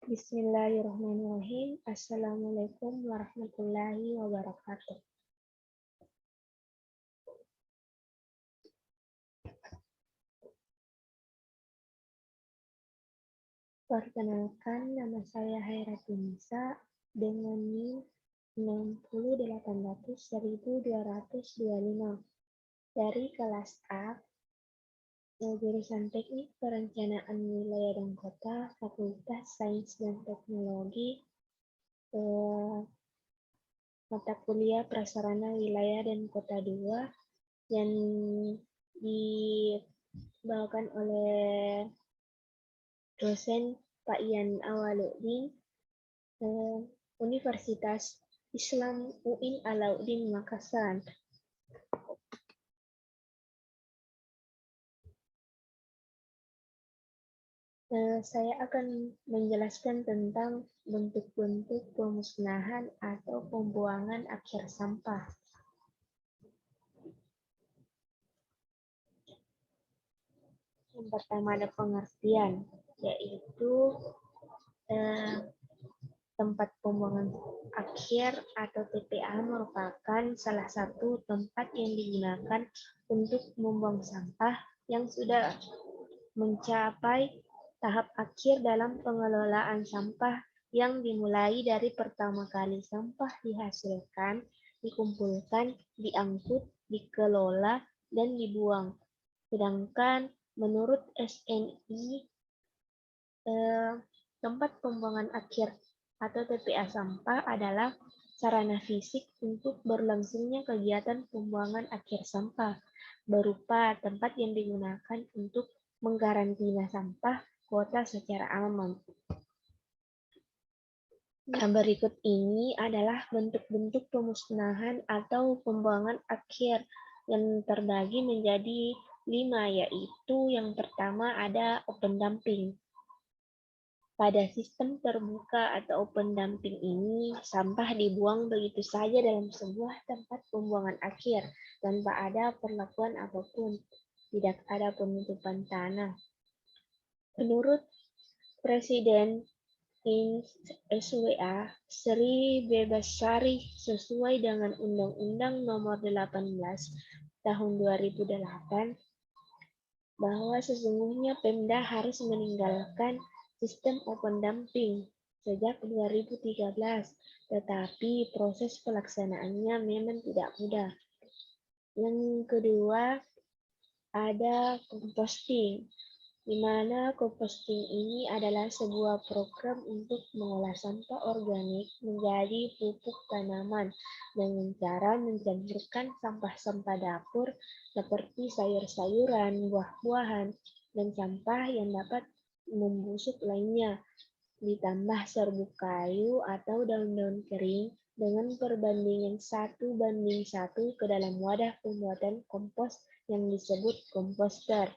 Bismillahirrahmanirrahim. Assalamualaikum warahmatullahi wabarakatuh. Perkenalkan, nama saya Hairatunisa dengan NIM 60800-1225 dari kelas A, jurusan Teknik Perencanaan Wilayah dan Kota, Fakultas Sains dan Teknologi, mata kuliah Prasarana Wilayah dan Kota 2 yang dibawakan oleh dosen Pak Ian Awaluddin, Universitas Islam UIN Alauddin Makassar. Saya akan menjelaskan tentang bentuk-bentuk pemusnahan atau pembuangan akhir sampah. Yang pertama ada pengertian, yaitu tempat pembuangan akhir atau TPA merupakan salah satu tempat yang digunakan untuk membuang sampah yang sudah mencapai tahap akhir dalam pengelolaan sampah yang dimulai dari pertama kali sampah dihasilkan, dikumpulkan, diangkut, dikelola, dan dibuang. Sedangkan menurut SNI, tempat pembuangan akhir atau TPA sampah adalah sarana fisik untuk berlangsungnya kegiatan pembuangan akhir sampah, berupa tempat yang digunakan untuk mengkarantina sampah kota secara aman. Nah, berikut ini adalah bentuk-bentuk pemusnahan atau pembuangan akhir yang terbagi menjadi 5, yaitu yang pertama ada open dumping. Pada sistem terbuka atau open dumping ini, sampah dibuang begitu saja dalam sebuah tempat pembuangan akhir tanpa ada perlakuan apapun, tidak ada penutupan tanah. Menurut Presiden SWA Sri Bebasari sesuai dengan Undang-Undang Nomor 18 Tahun 2008, bahwa sesungguhnya Pemda harus meninggalkan sistem open dumping sejak 2013, tetapi proses pelaksanaannya memang tidak mudah. Yang kedua, ada composting, di mana composting ini adalah sebuah program untuk mengolah sampah organik menjadi pupuk tanaman dengan cara mencampurkan sampah-sampah dapur seperti sayur-sayuran, buah-buahan, dan sampah yang dapat membusuk lainnya, ditambah serbuk kayu atau daun-daun kering dengan perbandingan 1:1 ke dalam wadah pembuatan kompos yang disebut komposter.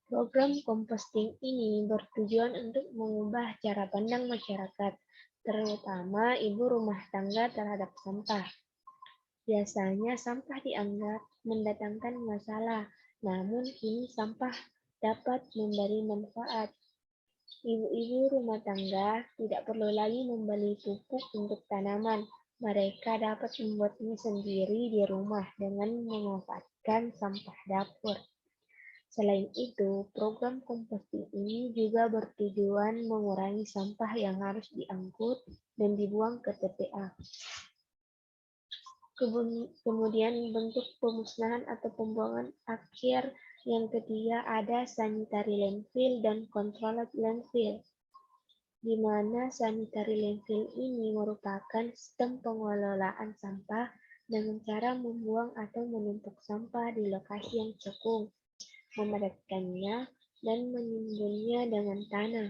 Program composting ini bertujuan untuk mengubah cara pandang masyarakat, terutama ibu rumah tangga terhadap sampah. Biasanya sampah dianggap mendatangkan masalah, namun kini sampah dapat memberi manfaat. Ibu-ibu rumah tangga tidak perlu lagi membeli pupuk untuk tanaman. Mereka dapat membuatnya sendiri di rumah dengan memanfaatkan sampah dapur. Selain itu, program composting ini juga bertujuan mengurangi sampah yang harus diangkut dan dibuang ke TPA. Kemudian bentuk pemusnahan atau pembuangan akhir yang ketiga ada sanitary landfill dan controlled landfill, di mana sanitary landfill ini merupakan sistem pengelolaan sampah dengan cara membuang atau menumpuk sampah di lokasi yang cekung, memadatkannya, dan menimbunnya dengan tanah.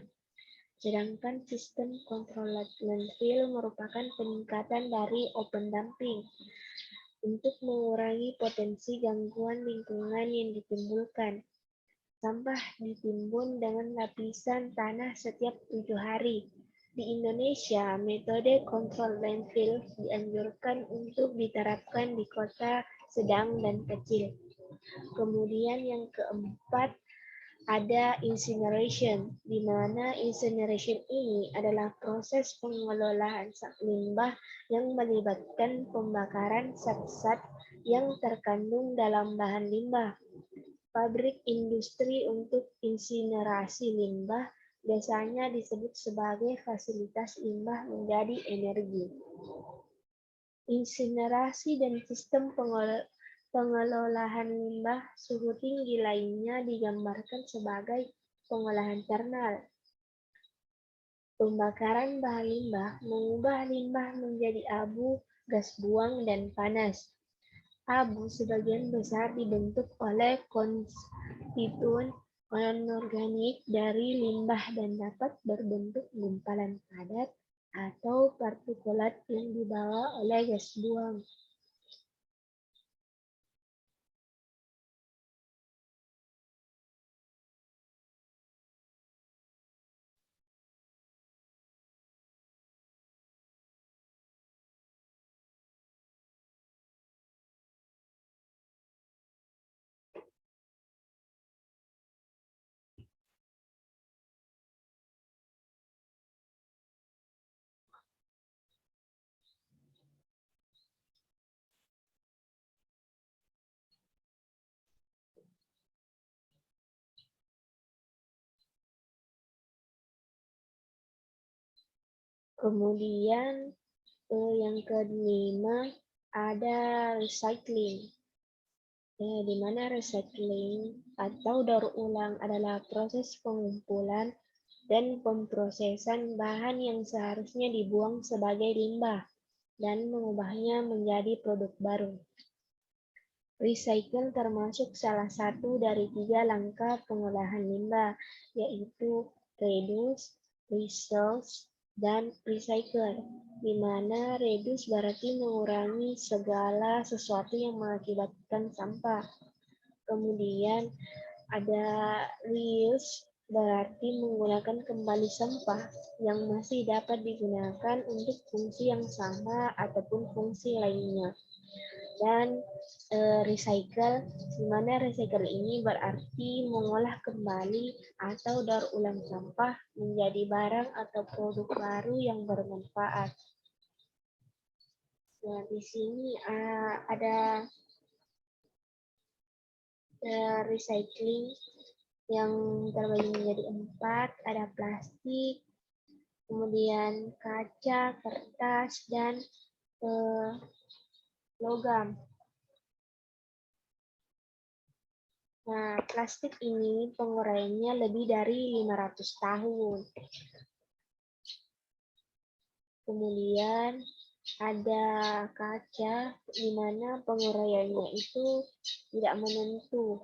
Sedangkan sistem controlled landfill merupakan peningkatan dari open dumping untuk mengurangi potensi gangguan lingkungan yang ditimbulkan. Sampah ditimbun dengan lapisan tanah setiap 7 hari. Di Indonesia, metode controlled landfill dianjurkan untuk diterapkan di kota sedang dan kecil. Kemudian yang keempat ada incineration, di mana incineration ini adalah proses pengelolaan limbah yang melibatkan pembakaran zat-zat yang terkandung dalam bahan limbah. Pabrik industri untuk insinerasi limbah biasanya disebut sebagai fasilitas limbah menjadi energi. Insinerasi dan sistem pengelolaan limbah suhu tinggi lainnya digambarkan sebagai pengolahan thermal. Pembakaran bahan limbah mengubah limbah menjadi abu, gas buang, dan panas. Abu sebagian besar dibentuk oleh konstituen anorganik dari limbah dan dapat berbentuk gumpalan padat atau partikulat yang dibawa oleh gas buang. Kemudian yang kelima ada recycling. Di mana recycling atau daur ulang adalah proses pengumpulan dan pemprosesan bahan yang seharusnya dibuang sebagai limbah dan mengubahnya menjadi produk baru. Recycle termasuk salah satu dari 3 langkah pengolahan limbah, yaitu reduce, resource, dan recycle, di mana reduce berarti mengurangi segala sesuatu yang mengakibatkan sampah. Kemudian ada reuse, berarti menggunakan kembali sampah yang masih dapat digunakan untuk fungsi yang sama ataupun fungsi lainnya. Dan recycle, di mana recycle ini berarti mengolah kembali atau daur ulang sampah menjadi barang atau produk baru yang bermanfaat. Nah, di sini ada recycling yang terbagi menjadi 4, ada plastik, kemudian kaca, kertas, dan logam. Nah, plastik ini penguraiannya lebih dari 500 tahun. Kemudian ada kaca, di mana penguraiannya itu tidak menentu.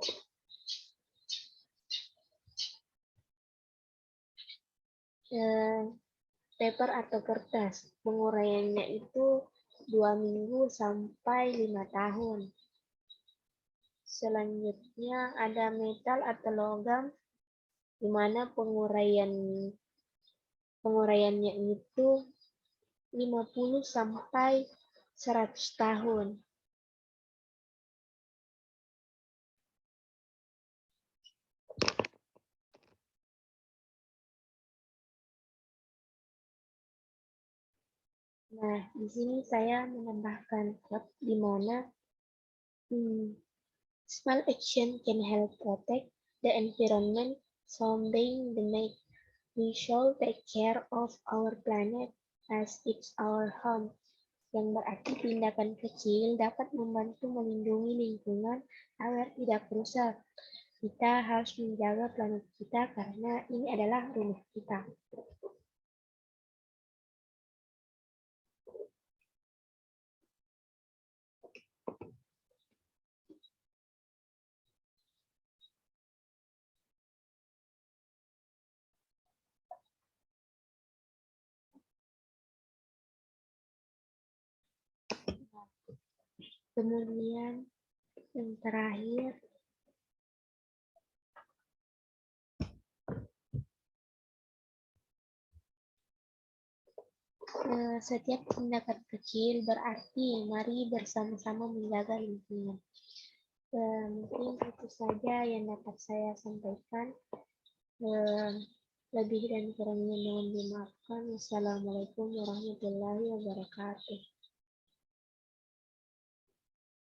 Paper atau kertas, penguraiannya itu 2 minggu sampai 5 tahun. Selanjutnya ada metal atau logam, di mana penguraiannya itu 50 sampai 100 tahun. Nah, di sini saya menambahkan di mana small action can help protect the environment, someday the make we shall take care of our planet as it's our home. Yang berarti tindakan kecil dapat membantu melindungi lingkungan agar tidak rusak. Kita harus menjaga planet kita karena ini adalah rumah kita. Kemudian yang terakhir, setiap tindakan kecil berarti mari bersama-sama menjaga lingkungan. Mungkin itu saja yang dapat saya sampaikan. Lebih dan kurangnya mohon dimaafkan. Wassalamualaikum warahmatullahi wabarakatuh.